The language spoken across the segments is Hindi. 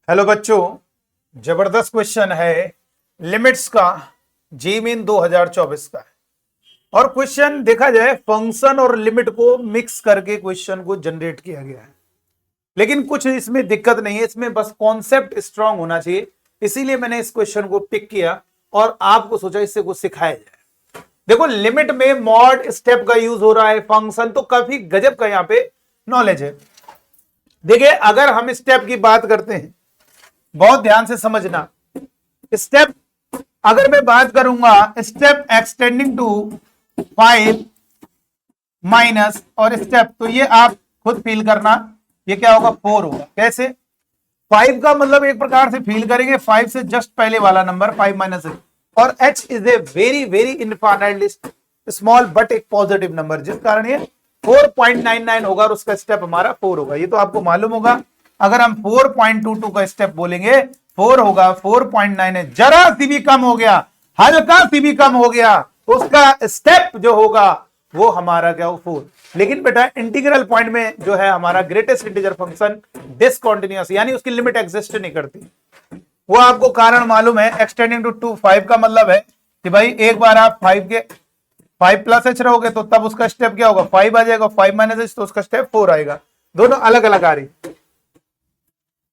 हेलो बच्चों, जबरदस्त क्वेश्चन है लिमिट्स का। जी मीन 2024 का है और क्वेश्चन देखा जाए फंक्शन और लिमिट को मिक्स करके क्वेश्चन को जनरेट किया गया है। लेकिन कुछ इसमें दिक्कत नहीं है, इसमें बस कॉन्सेप्ट स्ट्रांग होना चाहिए। इसीलिए मैंने इस क्वेश्चन को पिक किया और आपको सोचा इससे कुछ सिखाया जाए। देखो, लिमिट में मॉड स्टेप का यूज हो रहा है, फंक्शन तो काफी गजब का यहाँ पे नॉलेज है। देखिए, अगर हम स्टेप की बात करते हैं, बहुत ध्यान से समझना। स्टेप अगर मैं बात करूंगा, स्टेप एक्सटेंडिंग टू 5 माइनस और स्टेप, तो ये आप खुद फील करना, ये क्या होगा 4 होगा। कैसे? 5 का मतलब एक प्रकार से फील करेंगे 5 से जस्ट पहले वाला नंबर 5 माइनस है। और h is a very very infinitely small but एक पॉजिटिव नंबर, जिस कारण ये 4.99 होगा और उसका स्टेप हमारा 4 होगा। ये तो आपको मालूम होगा। अगर हम 4.22 का स्टेप बोलेंगे 4 होगा, 4.9 है, जरा सी भी कम हो गया, हल्का सी भी कम हो गया, उसका स्टेप जो होगा वो हमारा क्या हो 4। लेकिन बेटा इंटीग्रल पॉइंट में जो है हमारा ग्रेटेस्ट इंटीजर फंक्शन डिसकंटीन्यूअस, यानी उसकी लिमिट एग्जिस्ट नहीं करती। वो आपको कारण मालूम है। एक्सटेंडिंग टू 5 का मतलब है कि भाई एक बार आप 5 प्लस एच रहोगे तो तब उसका स्टेप क्या होगा 5 आ जाएगा, 5 माइनस एच तो उसका स्टेप 4 आएगा। दोनों अलग अलग आ रही।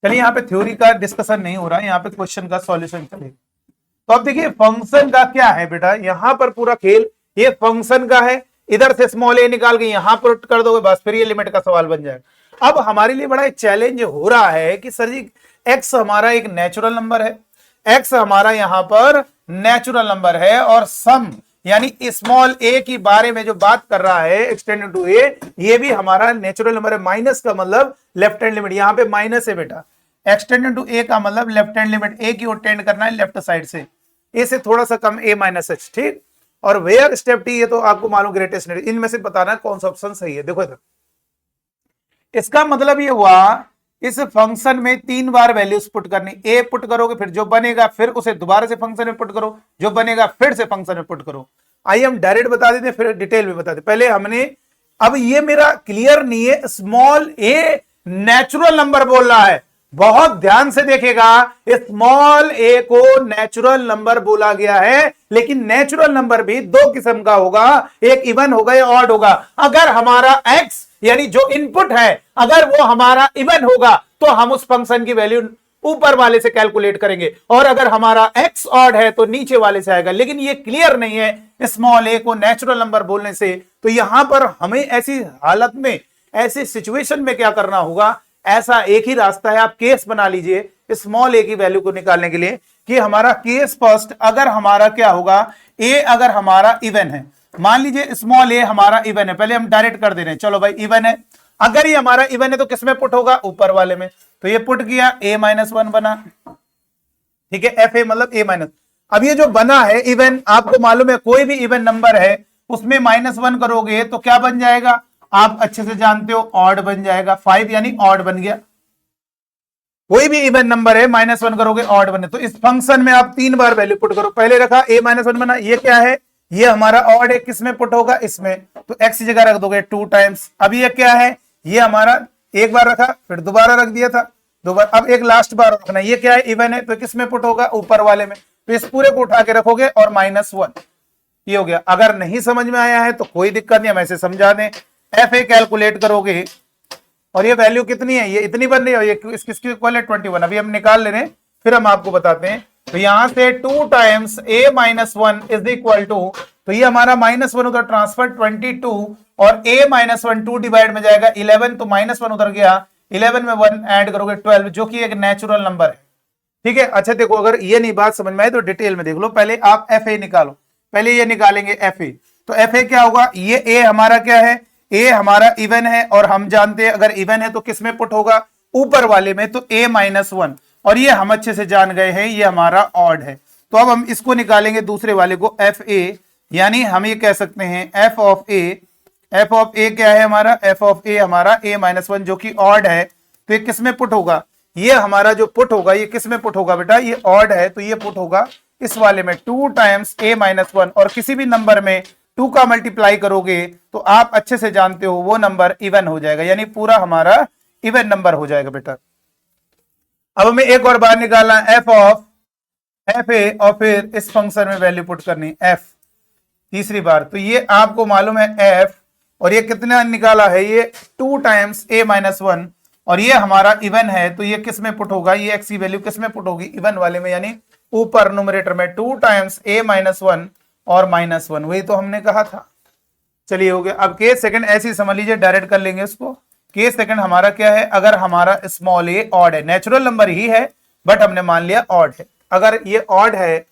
चलिए, यहाँ पे थ्योरी का डिस्कशन नहीं हो रहा है, यहाँ पे क्वेश्चन का सॉल्यूशन चलेगा। तो अब देखिए फंक्शन का क्या है बेटा, यहां पर पूरा खेल ये फंक्शन का है। इधर से स्मॉल ए निकाल के यहां पर कर दोगे, बस फिर ये लिमिट का सवाल बन जाएगा। अब हमारे लिए बड़ा चैलेंज हो रहा है कि सर जी एक्स हमारा एक नेचुरल नंबर है, एक्स हमारा यहां पर नेचुरल नंबर है और सम यानी स्मॉल ए की बारे में जो बात कर रहा है एक्सटेंडेड टू ए, ये भी हमारा नेचुरल नंबर है। माइनस का मतलब लेफ्ट हैंड लिमिट, यहां पे माइनस है बेटा। एक्सटेंडेड टू ए का मतलब लेफ्ट हैंड लिमिट, ए की ओर टेंड करना है लेफ्ट साइड से, ए से थोड़ा सा कम, ए माइनस एच, ठीक। और वेयर स्टेप टी, ये तो आपको मालूम ग्रेटेस्ट, इनमें से बताना कौन सा ऑप्शन सही है। देखो इधर, इसका मतलब ये हुआ इस फंक्शन में 3 बार वैल्यूज पुट करनी। ए पुट करोगे, फिर जो बनेगा फिर उसे दोबारा से फंक्शन में पुट करो, जो बनेगा फिर से फंक्शन में पुट करो। आइए हम डायरेक्ट बता देते फिर डिटेल में बता देते। पहले हमने, अब ये मेरा क्लियर नहीं है, स्मॉल ए नेचुरल नंबर बोल रहा है, बहुत ध्यान से देखेगा। स्मॉल ए को नेचुरल नंबर बोला गया है, लेकिन नेचुरल नंबर भी 2 किस्म का होगा, एक इवन होगा या ऑड होगा। अगर हमारा एक्स यानी जो इनपुट है अगर वो हमारा इवन होगा तो हम उस फंक्शन की वैल्यू ऊपर वाले से कैलकुलेट करेंगे, और अगर हमारा एक्स ऑड है तो नीचे वाले से आएगा। लेकिन ये क्लियर नहीं है स्मॉल ए को नेचुरल नंबर बोलने से। तो यहां पर हमें ऐसी हालत में, ऐसी सिचुएशन में क्या करना होगा, ऐसा एक ही रास्ता है, आप केस बना लीजिए स्मॉल ए की वैल्यू को निकालने के लिए कि हमारा केस फर्स्ट, अगर हमारा क्या होगा, ए अगर हमारा इवन है, मान लीजिए स्मॉल ए हमारा इवन है, पहले हम डायरेक्ट कर दे रहे हैं, चलो भाई इवन है। अगर ये हमारा इवन है तो किसमें पुट होगा, ऊपर वाले में। तो ये पुट किया, ए माइनस 1 बना, ठीक है, एफ ए मतलब ए माइनस। अब ये जो बना है इवन, आपको मालूम है कोई भी इवन नंबर है उसमें -1 करोगे तो क्या बन जाएगा, आप अच्छे से जानते हो, ऑड बन जाएगा। 5 यानी ऑड बन गया। कोई भी इवन नंबर है -1 करोगे ऑड बने। तो इस फंक्शन में आप 3 बार वैल्यू पुट करो। पहले रखा a-1 बना, ये क्या है, ये हमारा ऑड है, किसमें पुट होगा, इसमें। तो x की जगह रख दोगे 2 टाइम्स। अब ये क्या है, ये हमारा एक बार रखा, फिर दोबारा रख दिया था, दोबारा, अब एक लास्ट बार रखना। ये क्या है, इवन है, तो किसमें पुट होगा, ऊपर वाले में। तो इस पूरे को उठा के रखोगे और -1, ये हो गया। अगर नहीं समझ में आया है तो कोई दिक्कत नहीं, हम ऐसे समझा दें। एफ ए कैलकुलेट करोगे और ये वैल्यू कितनी है, ये इतनी बन रही है, ये किसकी इक्वल है 21। अभी हम निकाल ले रहे हैं, फिर हम आपको बताते हैं। तो यहां से 2 times a-1 is equal to, तो ये हमारा -1 उधर ट्रांसफर 22 और a-1 2 डिवाइड में जाएगा 11, तो -1 उधर गया, 11 में 1 ऐड करोगे 12, जो कि एक नेचुरल नंबर है, ठीक है। अच्छा देखो, अगर ये नहीं बात समझ में आए तो डिटेल में देख लो। पहले आप एफ ए निकालो, पहले ये निकालेंगे एफ ए। तो एफ ए क्या होगा, ये ए हमारा क्या है, ए हमारा इवन है, और हम जानते हैं अगर इवन है तो किसमें पुट होगा, ऊपर वाले में, तो a-1। और ये हम अच्छे से जान गए हैं ये हमारा ऑड है। तो अब हम इसको निकालेंगे दूसरे वाले को, एफ ए, यानी हम ये कह सकते हैं F of A. F of A क्या है हमारा, एफ ऑफ ए हमारा a-1 जो कि ऑड है, तो ये किसमें पुट होगा, ये हमारा जो पुट होगा ये किसमें पुट होगा बेटा, ये ऑड है तो ये पुट होगा इस वाले में 2 टाइम्स a-1। और किसी भी नंबर में 2 का मल्टीप्लाई करोगे तो आप अच्छे से जानते हो वो नंबर इवन हो जाएगा, यानी पूरा हमारा इवन नंबर हो जाएगा बेटा। अब हमें एक और बार निकालना एफ ऑफ एफ ए और फिर इस फंक्शन में वैल्यू पुट करनी एफ तीसरी बार। तो ये आपको मालूम है एफ, और ये कितना निकाला है, ये 2 टाइम्स a माइनस 1, और ये हमारा इवन है तो ये किस में पुट होगा, ये एक्स की वैल्यू किस में पुट होगी, इवन वाले में, यानी ऊपर न्यूमरेटर में 2 टाइम्स a माइनस 1 और माइनस 1, वही तो हमने कहा था। चलिए हो गया। अब के सेकंड ऐसे ही समझ लीजिए, डायरेक्ट कर लेंगे उसको। के सेकंड हमारा क्या है, अगर हमारा स्मॉल ए ऑड है, नेचुरल नंबर ही है बट हमने मान लिया ऑड है, अगर ये ऑड है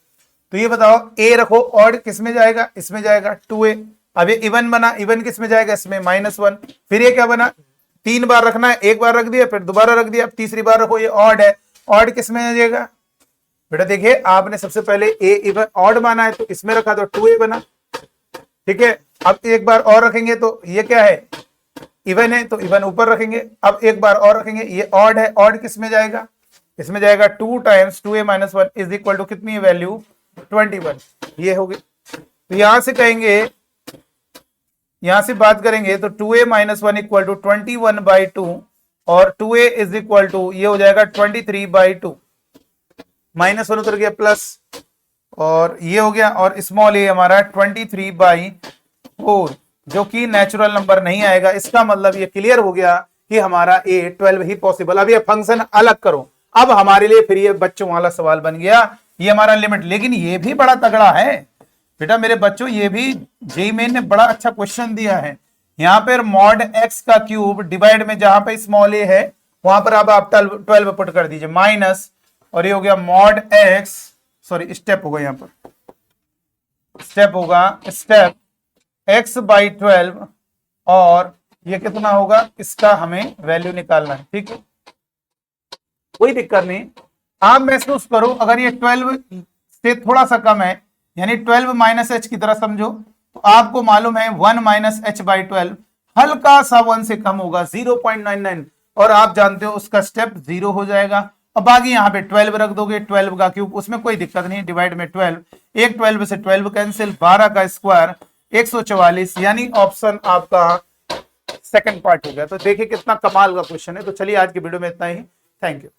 तो ये बताओ ए रखो, ऑड किस में जाएगा, इसमें जाएगा 2a। अब ये इवन बना, इवन किस में जाएगा, इसमें -1। फिर ये क्या बना, 3 बार रखना है, एक बार रख दिया फिर दोबारा रख दिया, अब तीसरी बार रखो, ये ऑड है, ऑड किस में जाएगा बेटा, देखिए आपने सबसे पहले ए इवन ऑड माना है तो इसमें रखा तो 2a बना, ठीक है। अब एक बार और रखेंगे तो ये क्या है, इवन है तो इवन ऊपर रखेंगे, अब एक बार और रखेंगे, ये ऑड है, ऑड किस में जाएगा, इसमें जाएगा 2 times 2a minus 1 is equal to कितनी वैल्यू 21, ये हो गई। तो यहां से कहेंगे, यहां से बात करेंगे तो 2a माइनस 1 इक्वल टू 21/2 और 2a इज इक्वल टू ये हो जाएगा 23/2, -1 उतर गया प्लस, और ये हो गया, और स्मॉल ए हमारा 23/4 जो कि नेचुरल नंबर नहीं आएगा। इसका मतलब ये क्लियर हो गया कि हमारा ए 12 ही पॉसिबल। अब ये फंक्शन अलग करो, अब हमारे लिए फिर ये बच्चों वाला सवाल बन गया, ये हमारा लिमिट। लेकिन ये भी बड़ा तगड़ा है बेटा मेरे बच्चों, ये भी जेईई मेन ने बड़ा अच्छा क्वेश्चन दिया है। यहाँ पर मॉड एक्स का क्यूब डिवाइड में जहां पे स्मॉल ए है वहां पर अब आप 12 पुट कर दीजिए माइनस, और ये हो गया मॉड एक्स, सॉरी स्टेप होगा, यहाँ पर स्टेप होगा, स्टेप x/12, और ये कितना होगा, इसका हमें वैल्यू निकालना है, ठीक है। कोई दिक्कत नहीं, आप महसूस करो अगर ये 12 से थोड़ा सा कम है, यानी 12 माइनस एच की तरह समझो, तो आपको मालूम है 1 माइनस h/12 हल्का सा 1 से कम होगा 0.99, और आप जानते हो उसका स्टेप 0 हो जाएगा। और बाकी यहाँ पे 12 रख दोगे, 12 का क्यूब, उसमें कोई दिक्कत नहीं, डिवाइड में 12, एक 12 से 12 कैंसिल, 12 का स्क्वायर 144, यानी ऑप्शन आपका सेकंड पार्ट हो गया। तो देखिए कितना कमाल का क्वेश्चन है। तो चलिए आज की वीडियो में इतना ही, थैंक यू।